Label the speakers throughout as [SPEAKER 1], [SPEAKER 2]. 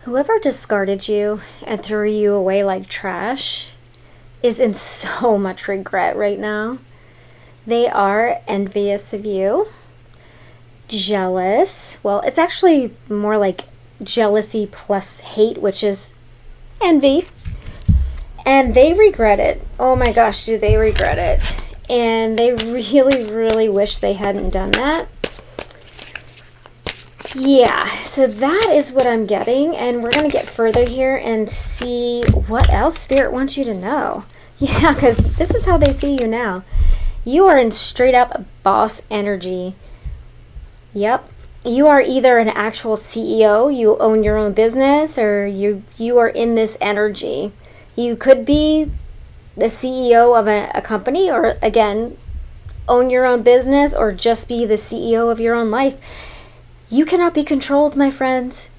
[SPEAKER 1] Whoever discarded you and threw you away like trash is in so much regret right now. They are envious of you, jealous. Well, it's actually more like jealousy plus hate, which is envy. And they regret it. Oh my gosh, do they regret it. And they really, really wish they hadn't done that. Yeah, so that is what I'm getting, and we're going to get further here and see what else Spirit wants you to know. Yeah, because this is how they see you now. You are in straight up boss energy. Yep. You are either an actual CEO, you own your own business, or you are in this energy. You could be the CEO of a company, or again, own your own business, or just be the CEO of your own life. You cannot be controlled, my friends.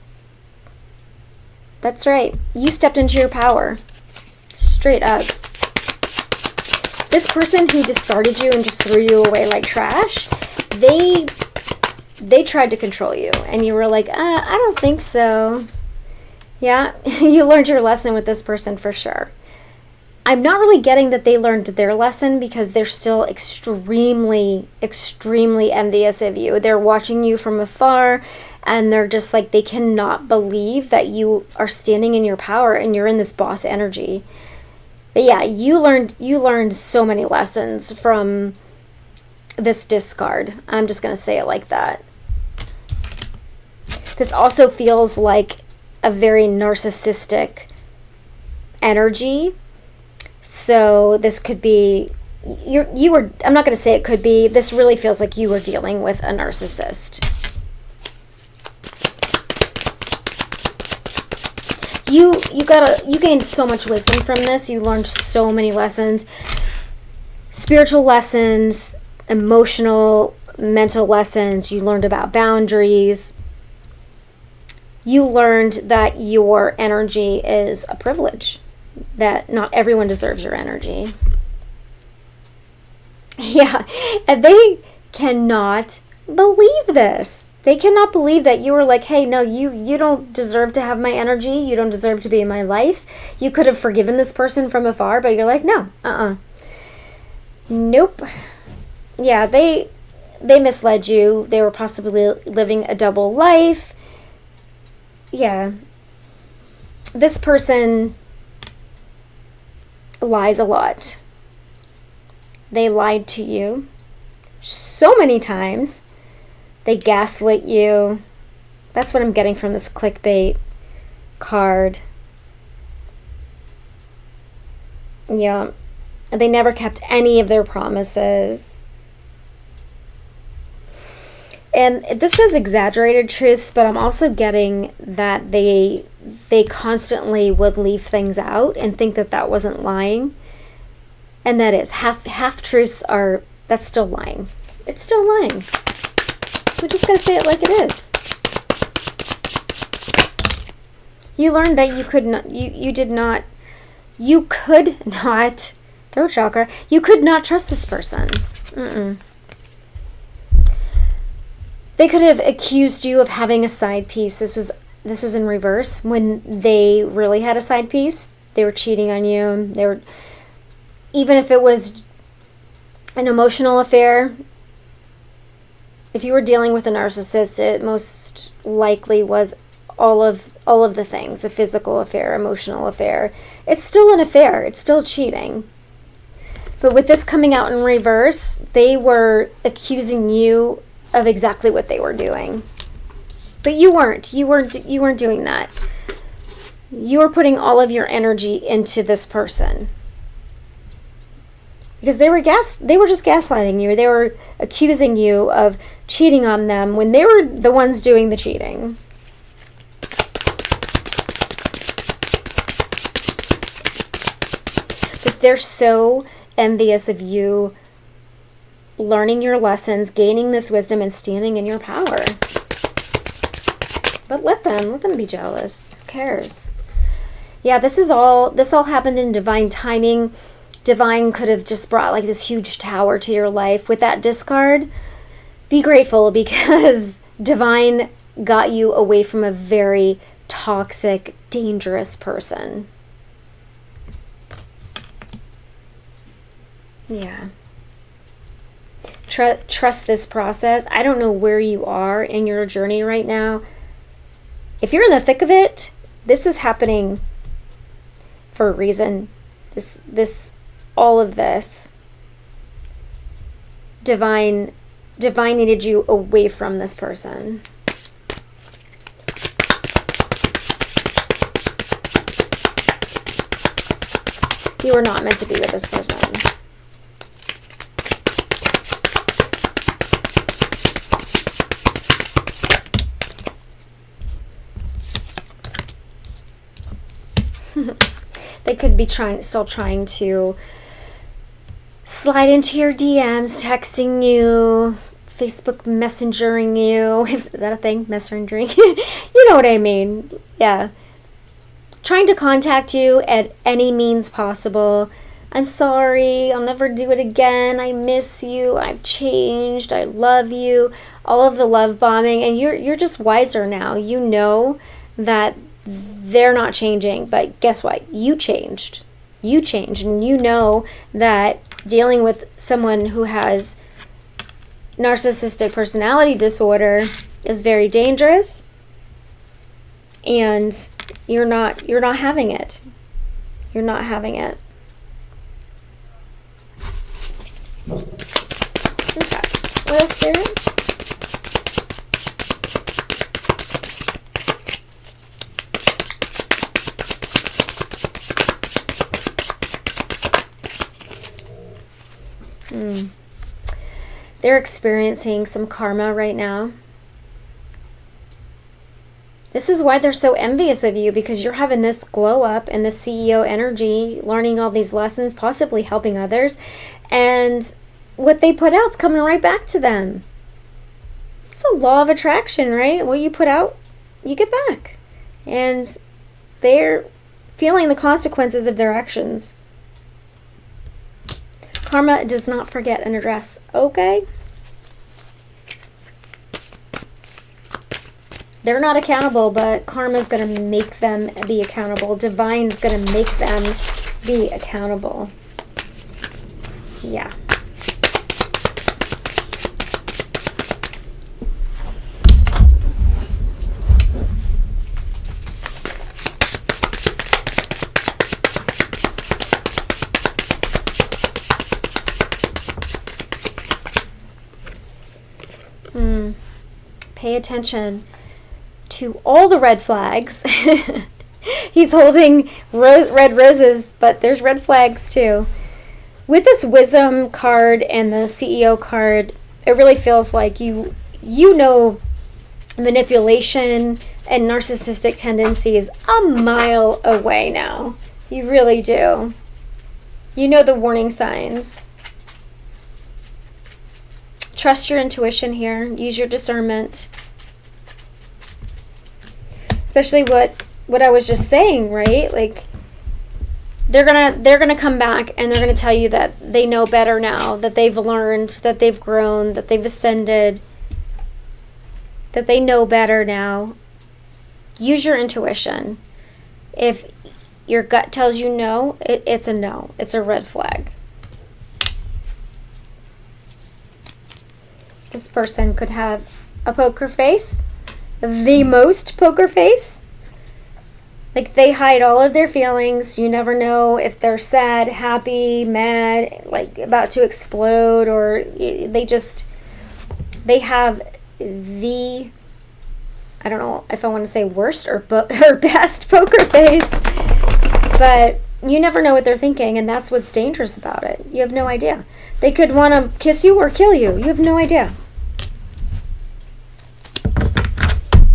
[SPEAKER 1] That's right. You stepped into your power. Straight up. This person who discarded you and just threw you away like trash, they tried to control you. And you were like, I don't think so. Yeah, you learned your lesson with this person for sure. I'm not really getting that they learned their lesson because they're still extremely, extremely envious of you. They're watching you from afar and they're just like, they cannot believe that you are standing in your power and you're in this boss energy. But yeah, you learned so many lessons from this discard. I'm just going to say it like that. This also feels like a very narcissistic energy. So this could be, I'm not going to say it could be, this really feels like you were dealing with a narcissist. You gained so much wisdom from this. You learned so many lessons, spiritual lessons, emotional, mental lessons. You learned about boundaries. You learned that your energy is a privilege, that not everyone deserves your energy. Yeah, and they cannot believe this. They cannot believe that you were like, hey, no, you don't deserve to have my energy. You don't deserve to be in my life. You could have forgiven this person from afar, but you're like, no, nope. Yeah, they misled you. They were possibly living a double life. Yeah. This person lies a lot. They lied to you so many times. They gaslit you. That's what I'm getting from this clickbait card. Yeah. They never kept any of their promises. And this is exaggerated truths, but I'm also getting that they constantly would leave things out and think that that wasn't lying. And that is half truths are, that's still lying. It's still lying. We just gotta say it like it is. You learned that you could not, you could not, throat chakra, you could not trust this person. They could have accused you of having a side piece. This was in reverse. When they really had a side piece, they were cheating on you. They were, even if it was an emotional affair, if you were dealing with a narcissist, it most likely was all of the things, a physical affair, emotional affair. It's still an affair. It's still cheating. But with this coming out in reverse, they were accusing you of exactly what they were doing. But you weren't doing that. You were putting all of your energy into this person. Because they were just gaslighting you. They were accusing you of cheating on them when they were the ones doing the cheating. But they're so envious of you learning your lessons, gaining this wisdom, and standing in your power. But let them be jealous. Who cares? Yeah, this all happened in divine timing. Divine could have just brought like this huge tower to your life. With that discard, be grateful because Divine got you away from a very toxic toxic, dangerous person. Yeah. Trust this process. I don't know where you are in your journey right now. If you're in the thick of it, this is happening for a reason. All of this. Divine needed you away from this person. You were not meant to be with this person. They could be still trying to slide into your DMs, texting you, Facebook messengering you. Is that a thing? Messengering? You know what I mean. Yeah. Trying to contact you at any means possible. I'm sorry. I'll never do it again. I miss you. I've changed. I love you. All of the love bombing. And you're just wiser now. You know that they're not changing. But guess what? You changed. You changed. And you know that dealing with someone who has narcissistic personality disorder is very dangerous. And you're not having it. You're not having it. Okay. Oil spirit. They're experiencing some karma right now. This is why they're so envious of you, because you're having this glow up and this CEO energy, learning all these lessons, possibly helping others. And what they put out's coming right back to them. It's a law of attraction, right? What you put out, you get back. And they're feeling the consequences of their actions. Karma does not forget an address, okay? They're not accountable, but karma's going to make them be accountable. Divine's going to make them be accountable. Yeah. Pay attention to all the red flags. He's holding red roses, but there's red flags too. With this wisdom card and the CEO card, it really feels like you know manipulation and narcissistic tendencies a mile away now. You really do. You know the warning signs. Trust your intuition here. Use your discernment. Especially what I was just saying, right? Like they're gonna come back and they're gonna tell you that they know better now, that they've learned, that they've grown, that they've ascended, that they know better now. Use your intuition. If your gut tells you no, it's a no. It's a red flag. This person could have a poker face, the most poker face. Like they hide all of their feelings. You never know if they're sad, happy, mad, like about to explode, or they have the, I don't know if I want to say worst or best poker face, but you never know what they're thinking, and that's what's dangerous about it. You have no idea. They could want to kiss you or kill you. You have no idea.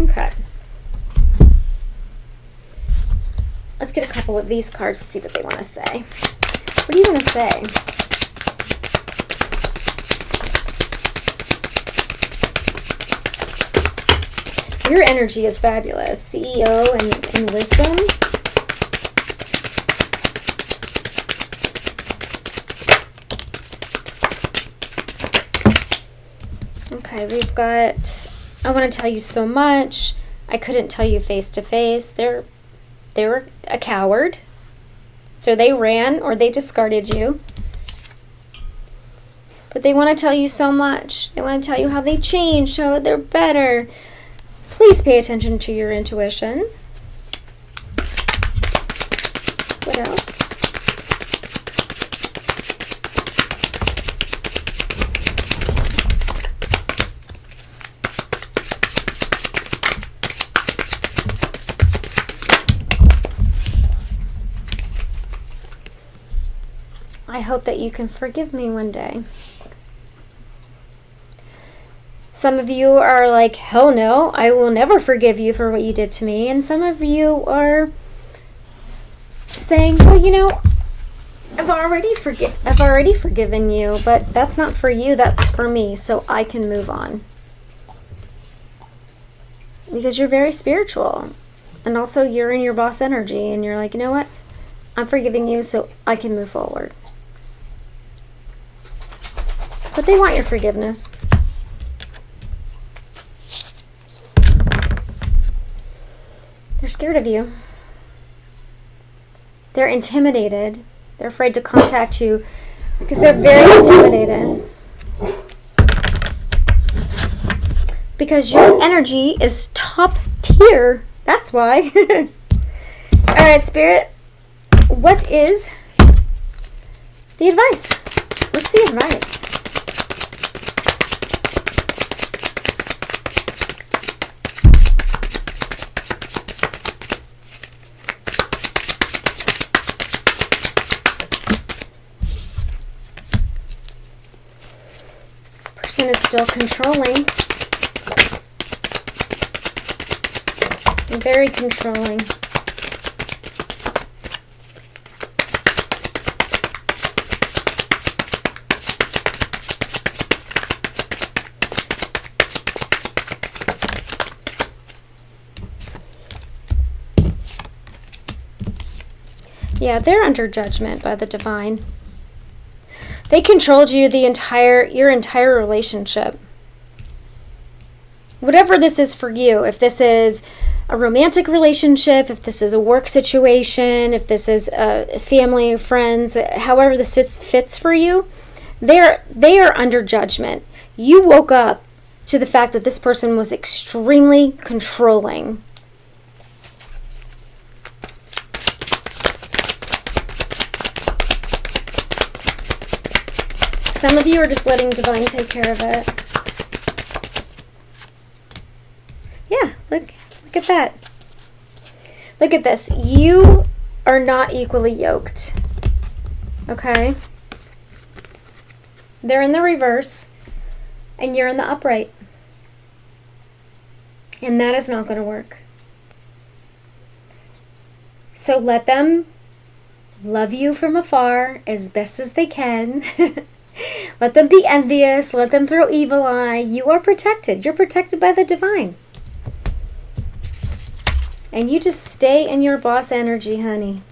[SPEAKER 1] Okay. Let's get a couple of these cards to see what they want to say. What do you want to say? Your energy is fabulous. CEO and wisdom. Okay, we've got, I want to tell you so much. I couldn't tell you face to face. They were a coward. So they ran or they discarded you. But they want to tell you so much. They want to tell you how they changed, how they're better. Please pay attention to your intuition. What else? I hope that you can forgive me one day. Some of you are like, hell no, I will never forgive you for what you did to me. And some of you are saying, well, you know, I've already forgiven you, but that's not for you, that's for me, so I can move on. Because you're very spiritual. And also you're in your boss energy, and you're like, you know what? I'm forgiving you so I can move forward. But they want your forgiveness. They're scared of you. They're intimidated. They're afraid to contact you because they're very intimidated. Because your energy is top tier. That's why. All right, Spirit. What is the advice? What's the advice? Person is still controlling. Very controlling. Yeah, they're under judgment by the divine. They controlled you your entire relationship. Whatever this is for you, if this is a romantic relationship, if this is a work situation, if this is a family, friends, however this fits for you, they are under judgment. You woke up to the fact that this person was extremely controlling. Some of you are just letting divine take care of it. Yeah, look at that. Look at this. You are not equally yoked. Okay? They're in the reverse, and you're in the upright. And that is not going to work. So let them love you from afar as best as they can. Let them be envious. Let them throw evil eye. You are protected. You're protected by the divine. And you just stay in your boss energy, honey.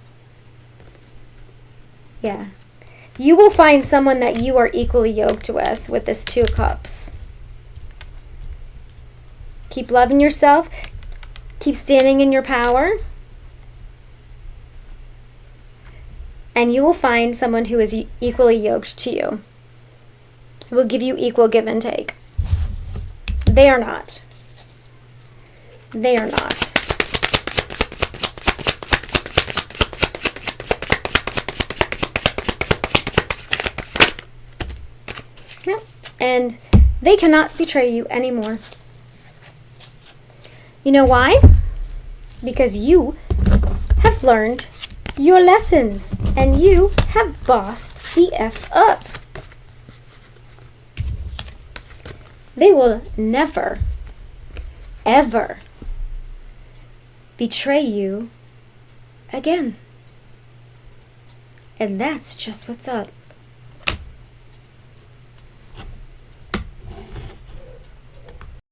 [SPEAKER 1] Yeah. You will find someone that you are equally yoked with this 2 of Cups. Keep loving yourself. Keep standing in your power. And you will find someone who is equally yoked to you. Who will give you equal give and take. They are not. They are not. No. And they cannot betray you anymore. You know why? Because you have learned your lessons and you have bossed the F up. They will never, ever betray you again. And that's just what's up.